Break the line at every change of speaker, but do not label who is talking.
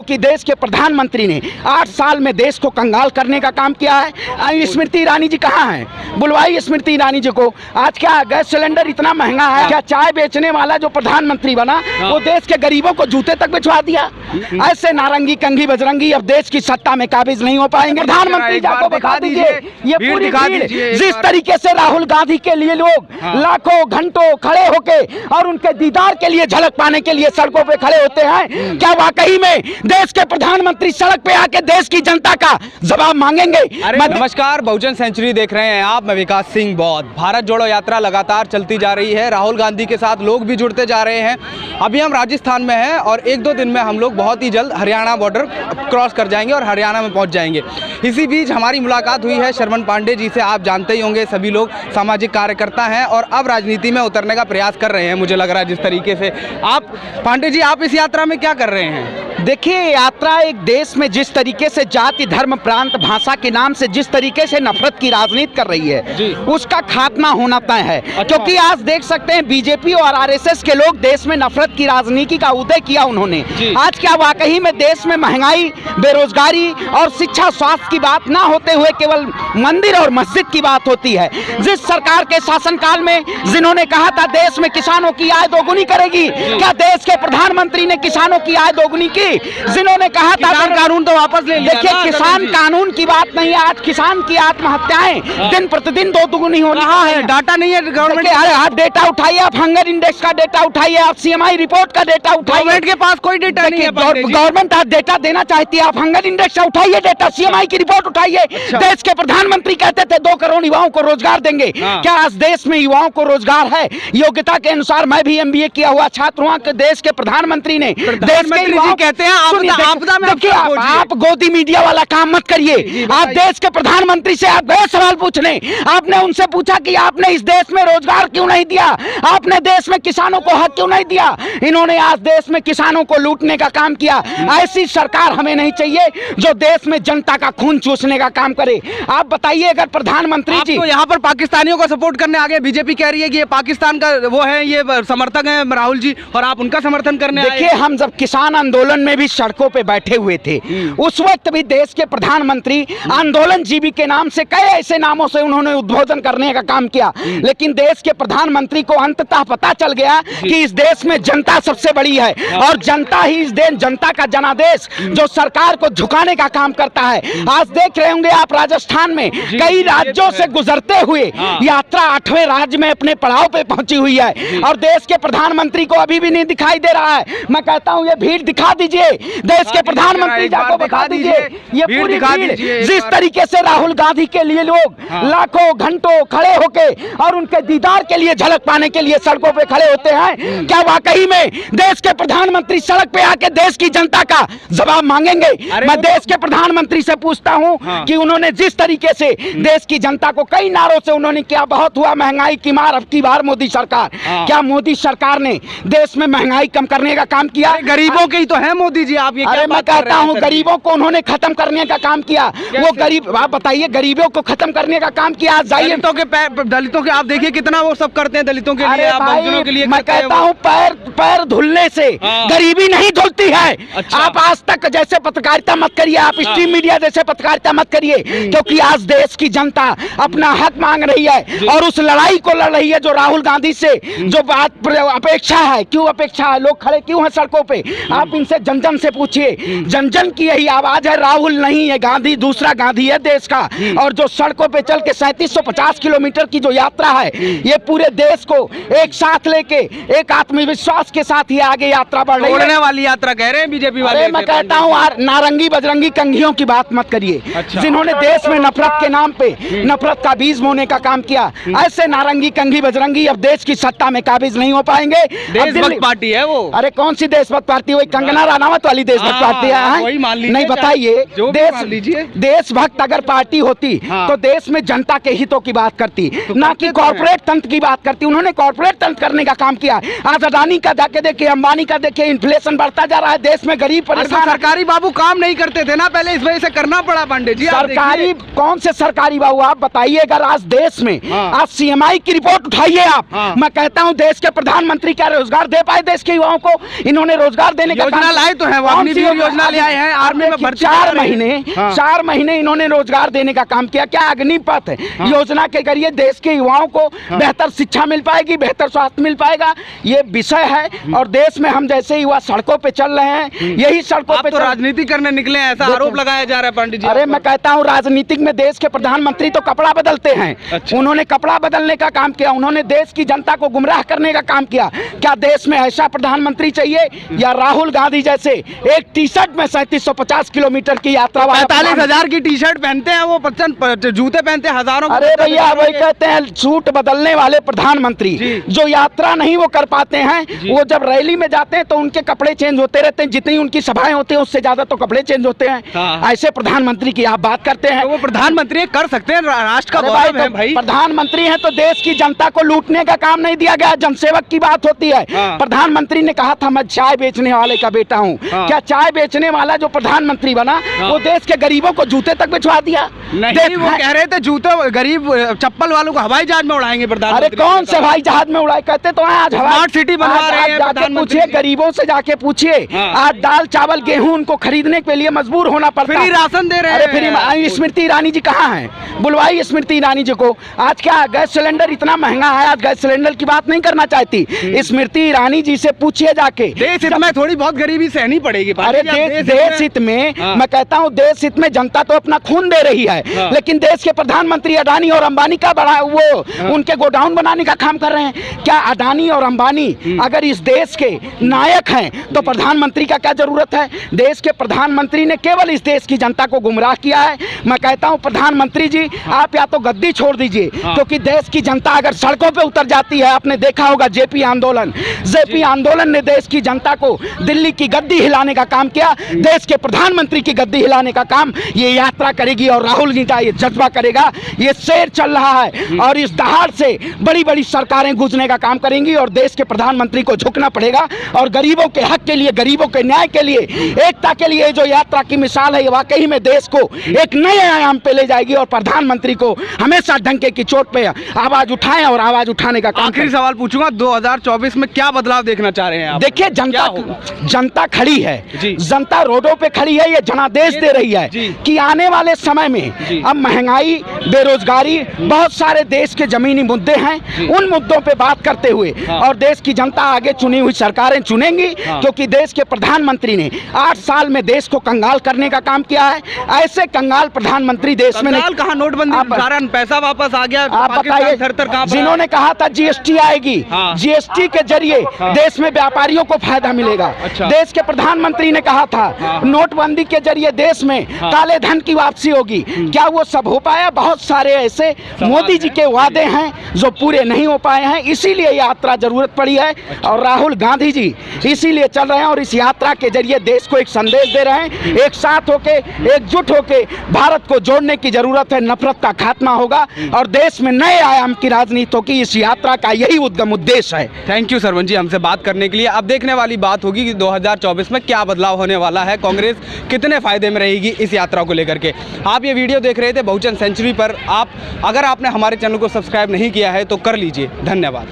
कि देश के प्रधानमंत्री ने 8 साल में देश को कंगाल करने का काम किया है। स्मृति ईरानी जी कहाँ हैं? बुलवाई स्मृति ईरानी जी को। आज क्या गैस सिलेंडर इतना महंगा है? क्या चाय बेचने वाला जो प्रधानमंत्री बना वो देश के गरीबों को जूते तक भिजवा दिया? ऐसे नारंगी कंघी बजरंगी अब देश की सत्ता में काबिज नहीं हो पाएंगे। प्रधानमंत्री जी को बता दीजिए, ये पूरी भीड़ जिस तरीके से राहुल गांधी के लिए लोग लाखों घंटों खड़े होके और उनके दीदार के लिए झलक पाने के लिए सड़कों पे खड़े होते हैं, क्या वाकई में देश के प्रधानमंत्री सड़क पे आके देश की जनता का जवाब मांगेंगे?
नमस्कार, बहुजन सेंचुरी देख रहे हैं आप। मैं विकास सिंह बौद्ध। भारत जोड़ो यात्रा लगातार चलती जा रही है। राहुल गांधी के साथ लोग भी जुड़ते जा रहे हैं। अभी हम राजस्थान में हैं और 1-2 दिन में हम लोग बहुत ही जल्द हरियाणा बॉर्डर क्रॉस कर जाएंगे और हरियाणा में पहुंच जाएंगे। इसी बीच हमारी मुलाकात हुई है शरवण पांडे जी से। आप जानते ही होंगे, सभी लोग सामाजिक कार्यकर्ता हैं और अब राजनीति में उतरने का प्रयास कर रहे हैं, मुझे लग रहा है जिस तरीके से। आप पांडे जी, आप इस यात्रा में क्या कर रहे हैं?
देखिए, यात्रा एक देश में जिस तरीके से जाति धर्म प्रांत भाषा के नाम से जिस तरीके से नफरत की राजनीति कर रही है उसका खात्मा होना तय है। क्योंकि आज देख सकते हैं बीजेपी और आरएसएस के लोग देश में नफरत की राजनीति का उदय किया उन्होंने। आज क्या वाकई में देश में महंगाई, बेरोजगारी और शिक्षा स्वास्थ्य की बात ना होते हुए केवल मंदिर और मस्जिद की बात होती है? जिस सरकार के शासनकाल में जिन्होंने कहा था देश में किसानों की आय दोगुनी करेगी, क्या देश के प्रधानमंत्री ने किसानों की आय दोगुनी की? जिन्होंने कहा था कानून तो वापस ले लिया। देखिए, किसान कानून की बात नहीं है, आज किसान की आत्महत्याएं दिन प्रतिदिन दोगुनी हो रही है।
डाटा नहीं है गवर्नमेंट के।
अरे आप डेटा उठाइए, आप हंगर इंडेक्स का डेटा उठाइए, आप सीएमआई रिपोर्ट का डेटा उठाइए।
गवर्नमेंट के पास कोई डेटा नहीं है।
गवर्नमेंट आज डेटा देना चाहती है, आप हंगर इंडेक्स उठाइए, डेटा सीएमआई की रिपोर्ट उठाइए। देश के प्रधानमंत्री कहते थे 2 करोड़ युवाओं को रोजगार देंगे। क्या आज देश में युवाओं को रोजगार है? योग्यता के अनुसार मैं भी MBA किया हुआ छात्र हूं। देश के प्रधानमंत्री ने देश के युवाओं कहते हैं आप गोदी मीडिया वाला काम मत करिए। आप देश के प्रधानमंत्री से आप गए सवाल पूछने, आपने उनसे पूछा कि आपने इस देश में रोजगार क्यों नहीं दिया, आपने देश में किसानों को हक क्यों नहीं दिया? इन्होंने आज देश में किसानों को लूटने का काम किया। ऐसी सरकार हमें नहीं चाहिए जो देश में जनता का खून चूसने का काम करे। आप बताइए, अगर प्रधानमंत्री जी
तो यहाँ पर पाकिस्तानियों को सपोर्ट करने आगे, बीजेपी कह रही है कि ये पाकिस्तान का वो है, ये समर्थक है राहुल जी, और आप उनका समर्थन करने आए।
देखिए, हम जब किसान आंदोलन में भी सड़कों पे बैठे हुए थे उस वक्त भी देश के प्रधानमंत्री आंदोलन जीवी के नाम से कई ऐसे नामों से उन्होंने उद्बोधन करने का काम किया। लेकिन देश के प्रधानमंत्री को अंततः पता चल गया कि इस देश में जनता सबसे बड़ी है और जनता ही इस देश, जनता का जनादेश जो सरकार को झुकाने का काम करता है। आज देख रहे होंगे आप, राजस्थान में कई राज्यों से गुजरते हुए यात्रा 8वें राज्य में अपने पड़ाव पे पहुंची हुई है और देश के प्रधानमंत्री को अभी भी नहीं दिखाई दे रहा है। मैं कहता हूं, ये भीड़ दिखा दीजिए, देश के प्रधानमंत्री को बता दीजिए। ये पूरी भीड़ जिस तरीके से राहुल गांधी के लिए लोग लाखों घंटों खड़े होके और उनके दीदार के लिए झलक पाने के लिए सड़कों पे खड़े होते हैं, क्या वाकई में देश के प्रधानमंत्री सड़क पे आके देश की जनता का जवाब मांगेंगे? मैं देश के प्रधानमंत्री से पूछता हूं कि उन्होंने जिस तरीके से देश की जनता को कई नारों से उन्होंने क्या बहुत हुआ महंगाई की मार, अब की बार मोदी सरकार, क्या मोदी सरकार ने देश में महंगाई कम करने का काम किया?
गरीबों के ही तो है मोदी जी। आप ये
अरे मैं कहता हूं, गरीबों को उन्होंने खत्म करने का काम किया। वो गरीब, आप बताइए, गरीबों को खत्म करने का काम किया। जाइए
दलितों के आप देखिए कितना वो सब करते हैं दलितों के लिए, आप बहुजनों के लिए।
मैं कहता हूं, पैर धुलने से गरीबी नहीं धुलती है। आप आज तक जैसे पत्रकारिता मत करिए, आप स्ट्रीम मीडिया जैसे पत्रकारिता मत करिए, क्योंकि आज देश की जनता अपना हक मांग रही है और उस लड़ाई को लड़ रही है जो राहुल गांधी से जो बात अपेक्षा है। क्यों अपेक्षा है? लोग खड़े क्यों हैं सड़कों पे? आप इनसे जन से पूछिए, जन की यही आवाज है। राहुल नहीं है, गांधी दूसरा गांधी है देश का। और जो सड़कों पे चल के 3750 किलोमीटर की जो यात्रा है, ये पूरे देश को एक साथ लेके एक आत्मविश्वास के साथ ही आगे यात्रा बढ़ रही है।
वाली यात्रा कह रहे हैं बीजेपी वाले।
मैं कहता हूँ, नारंगी बजरंगी कंघियों की बात मत करिए। जिन्होंने देश में नफरत के नाम पे नफरत का बीज बोने का काम किया, ऐसे नारंगी कंघी बजरंगी अब देश की सत्ता में काबिज नहीं हो पाएंगे।
देशभक्त पार्टी है वो।
अरे कौन सी देशभक्त पार्टी? वही कंगना रनावत वाली देशभक्त पार्टी है? नहीं, बताइए, देशभक्त अगर पार्टी होती तो देश में जनता के हितों की बात करती, ना कि कॉर्पोरेट तंत्र की बात करती। उन्होंने कॉर्पोरेट तंत्र करने का काम किया। आज अडानी का जाके देखिए, अंबानी का देखिए, इन्फ्लेशन बढ़ता जा रहा है, देश में गरीब परेशान।
सरकारी बाबू काम नहीं करते थे ना पहले, इस वजह से करना पड़ा पांडे जी।
सरकारी कौन से सरकारी बाबू? आप बताइए, अगर आज देश में आज सीएमआई की रिपोर्ट उठाइए आप। मैं कहता हूं, देश के प्रधानमंत्री क्या रोजगार दे पाए देश के युवाओं को? इन्होंने रोजगार देने का
योजना लाए तो है, अग्निवीर योजना ले आए हैं, आर्मी में भर्ती
4 महीने इन्होंने रोजगार देने का काम किया। क्या अग्निपथ योजना के जरिए देश के युवाओं को बेहतर शिक्षा मिल पाएगी, बेहतर स्वास्थ्य मिल पाएगा, ये विषय है। और देश में हम जैसे युवा सड़कों पे चल रहे हैं, यही सड़कों पे
तो राजनीति करने निकले हैं, ऐसा आरोप लगाया जा रहा है पंडित जी।
अरे मैं कहता हूँ राजनीतिक में देश के प्रधानमंत्री तो कपड़ा बदलते हैं।
अच्छा।
उन्होंने कपड़ा बदलने का काम किया, उन्होंने देश की जनता को गुमराह करने का काम किया। क्या देश में ऐसा प्रधानमंत्री चाहिए या राहुल गांधी जैसे एक टी शर्ट में 3750 किलोमीटर की यात्रा,
45,000 की टी शर्ट पहनते हैं, वो 55 जूते पहनते हैं, हजारों।
अरे भैया वही कहते हैं सूट बदलने वाले प्रधानमंत्री, जो यात्रा नहीं वो कर पाते हैं। वो जब रैली में जाते हैं तो उनके कपड़े चेंज होते रहते हैं, जितनी उनकी सभाएं होती हैं उससे ज्यादा तो कपड़े चेंज होते हैं। ऐसे प्रधानमंत्री की आप बात करते हैं।
तो वो प्रधानमंत्री कर सकते हैं, राष्ट्र का गौरव है भाई।
प्रधानमंत्री है तो देश की जनता को लूटने का काम नहीं दिया गया, जनसेवक की बात होती है। प्रधानमंत्री ने कहा था मैं चाय बेचने वाले का बेटा हूँ। क्या चाय बेचने वाला जो प्रधानमंत्री बना वो देश के गरीबों को जूते तक भिजवा दिया?
नहीं, वो कह रहे थे जूते गरीब चप्पल वालों को हवाई जहाज में उड़ाएंगे प्रधानमंत्री।
अरे कौन से हवाई जहाज में उड़ाए? कहते तो आज
स्मार्ट सिटी बनवा रहे हैं
प्रधानमंत्री। पूछिए गरीबों से जाके पूछिए, आज दाल चावल गेहूं उनको खरीदने के लिए मजबूर होना पड़ता है।
फ्री राशन दे रहे हैं।
अरे स्मृति ईरानी जी कहाँ हैं? बुलवाई स्मृति ईरानी जी को। आज क्या गैस सिलेंडर इतना महंगा है, आज गैस सिलेंडर की बात नहीं करना चाहती। स्मृति ईरानी जी से पूछिए जाके।
देश हित में थोड़ी बहुत गरीबी सहनी पड़ेगी।
अरे देश हित में मैं कहता हूँ, देश हित में जनता तो अपना खून दे रही है, लेकिन देश के प्रधानमंत्री अडानी और अंबानी का बड़ा वो उनके गोडाउन बनाने का काम कर रहे हैं। क्या अडानी और अंबानी अगर इस देश के नायक हैं तो प्रधानमंत्री का क्या जरूरत है? देश के प्रधानमंत्री ने केवल इस देश की जनता को गुमराह किया है। मैं कहता हूं प्रधानमंत्री जी आप या तो गद्दी छोड़ दीजिए, क्योंकि देश की जनता अगर सड़कों पे उतर जाती है, आपने देखा होगा जेपी आंदोलन ने देश की जनता को दिल्ली की गद्दी हिलाने का काम किया। देश के प्रधानमंत्री की गद्दी हिलाने का काम ये यात्रा करेगी और राहुल जी का ये जज्बा करेगा। ये शेर चल रहा है और इस दहाड़ से बड़ी बड़ी सरकारें गूंजने का काम करेंगी और देश के प्रधानमंत्री को झुकना पड़ेगा। और गरीबों के हक के लिए, गरीबों के न्याय के लिए, एकता के लिए जो यात्रा की मिसाल है, ये वाकई में देश को एक नए आयाम पे ले जाएगी। और प्रधानमंत्री को हमेशा डंके की चोट पे आवाज उठाएं और आवाज उठाने का काम।
आखिरी सवाल पूछूंगा, 2024 में क्या बदलाव देखना चाह रहे हैं आप?
देखिए जनता खड़ी है, जनता रोडों पे खड़ी है, ये जनादेश दे रही है कि आने वाले समय में अब महंगाई, बेरोजगारी, बहुत सारे देश के जमीनी मुद्दे हैं, उन मुद्दों पे बात करते हुए और देश की जनता आगे चुनी हुई सरकारें चुनेंगी, क्योंकि देश के प्रधानमंत्री ने 8 साल में देश को कंगाल करने का काम किया है। ऐसे कंगाल प्रधानमंत्री देश में नहीं।
कहाँ नोटबंदी, पैसा वापस आ गया,
आप बताइए। जिन्होंने कहा था जीएसटी आएगी, जीएसटी के जरिए देश में व्यापारियों को फायदा मिलेगा। देश के प्रधानमंत्री ने कहा था नोटबंदी के जरिए देश में काले धन की वापसी होगी। क्या वो सब हो पाया? बहुत सारे ऐसे मोदी जी के वादे हैं जो पूरे नहीं हो पाए हैं, इसीलिए यात्रा जरूरत पड़ी है। और राहुल गांधी जी इसीलिए चल रहे हैं और इस यात्रा के जरिए देश को एक संदेश दे रहे हैं, एक साथ होके, एकजुट होके भारत को जोड़ने की जरूरत है। नफरत का खात्मा होगा और देश में नए आयाम की राजनीति होगी। इस यात्रा का यही उद्गम उद्देश्य है।
थैंक यू सरवन जी हमसे बात करने के लिए। अब देखने वाली बात होगी कि 2024 में क्या बदलाव होने वाला है, कांग्रेस कितने फायदे में रहेगी इस यात्रा को लेकर के। आप ये वीडियो देख रहे थे बहुजन सेंचुरी पर। अगर आपने हमारे चैनल को सब्सक्राइब नहीं किया है तो कर लीजिए। धन्यवाद।